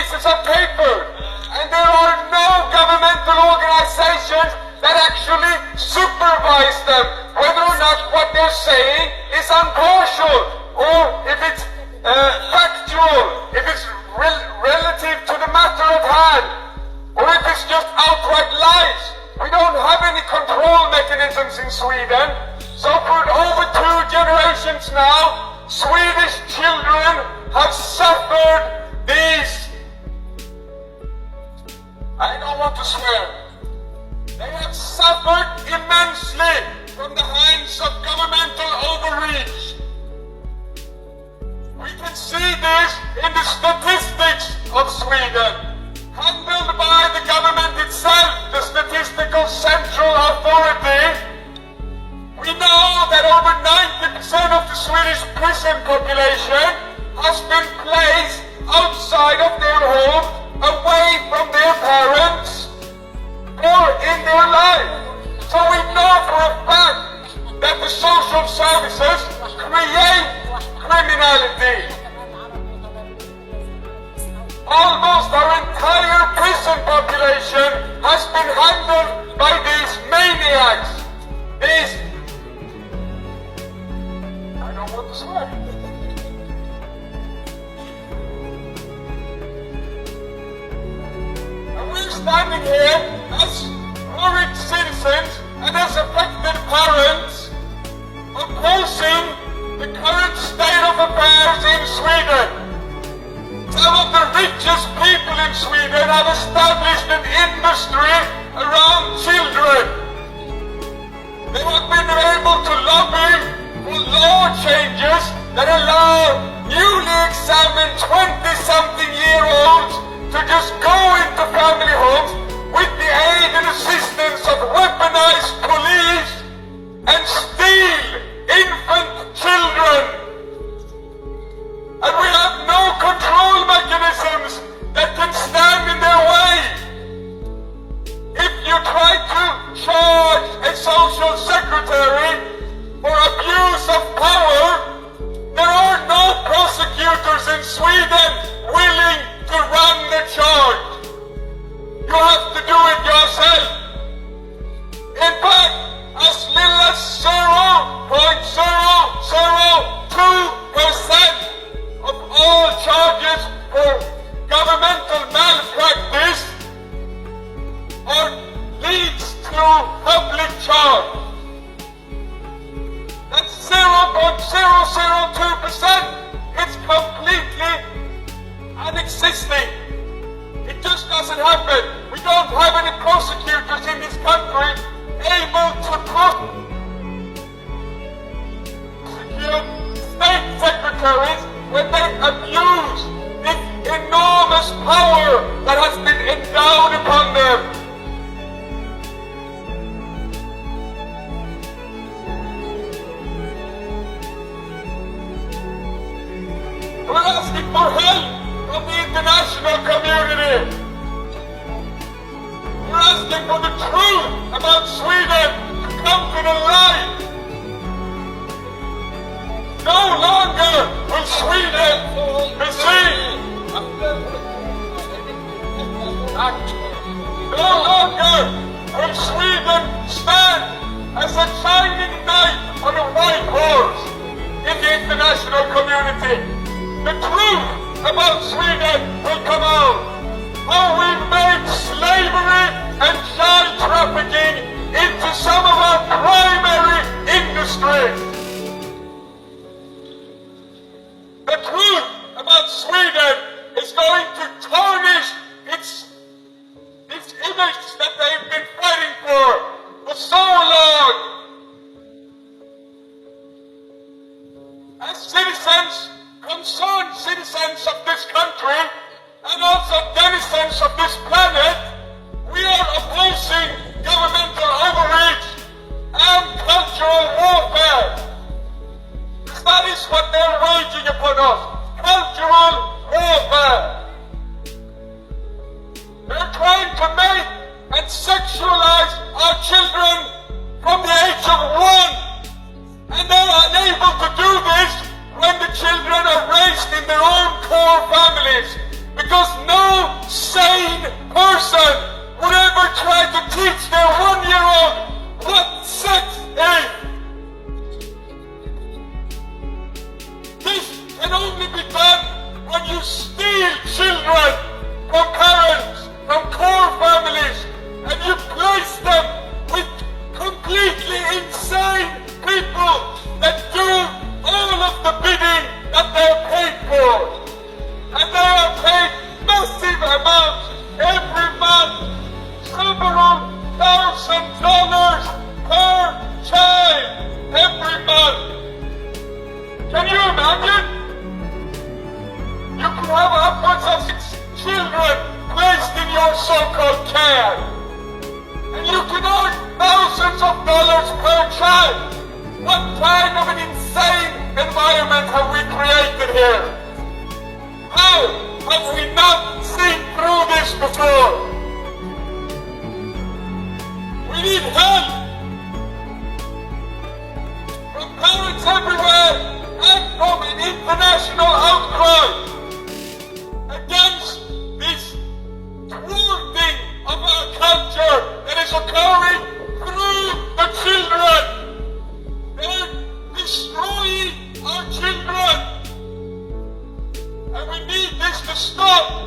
pieces of paper, and there are no governmental organizations that actually supervise them, whether or not what they're saying is impartial, or if it's factual, if it's relative to the matter at hand, or if it's just outright lies. We don't have any control mechanisms in Sweden. So for over 2 generations now, Swedish children have suffered these, I don't want to swear, they have suffered immensely from the hands of governmental overreach. We can see this in the statistics of Sweden, handled by the government itself, the Statistical Central Authority. We know that over 90% of the Swedish prison population has been placed outside of their home, away from their parents, or in their life. So we know for a fact that the social services create criminality. Almost our entire prison population has been handled by these maniacs. These, I don't want to swear. And we're standing here as worried citizens and as affected parents, opposing the current state of affairs in Sweden. Some of the richest people in Sweden have established an industry around children. They have been able to lobby for law changes that allow newly examined 20-something-year-olds to just go into family homes with the aid and assistance of weaponized police and steal infant children. And we have no control mechanisms that can stand in their way. If you try to charge a social secretary for abuse of power, there are no prosecutors in Sweden willing to run the charge. You have to do it yourself. In fact, as little as 0.002% of all charges for governmental malpractice leads to public charge. That's 0.002%. It's completely unexisting. It just doesn't happen. We don't have any prosecutors in this country able to prosecute state secretaries when they abuse this enormous power that has been endowed upon them. We're asking for help from the international community. We're asking for the truth about Sweden to come to the light. No longer will Sweden be seen. No longer will Sweden stand as a shining knight on a white horse in the international community. The truth about Sweden will come out. How we made slavery and child trafficking into some of our primary industries. The truth about Sweden is going to tarnish its image that they've been fighting for so long. As citizens, concerned citizens of this country, and also denizens of this planet, we are opposing governmental overreach and cultural warfare. That is what they're waging upon us. Cultural warfare. They're trying to make and sexualize our children from the age of 1. And they're unable to do this when the children are raised in their own core families. Because no sane person would ever try to teach their 1-year-old what sex is. This can only be done when you steal children from parents, from core families, and you place them with completely insane people that do all of the bidding that they're paid for. And they are paid massive amounts every month, several $1,000 per child every month. Can you imagine? You could have upwards of 6 children placed in your so-called care. And you can earn thousands of dollars per child. What kind of an insane environment have we created here? How have we not seen through this before? We need help from parents everywhere and from an international outcry against this thwarting of our culture that is occurring through the children. They're destroying our children. And we need this to stop.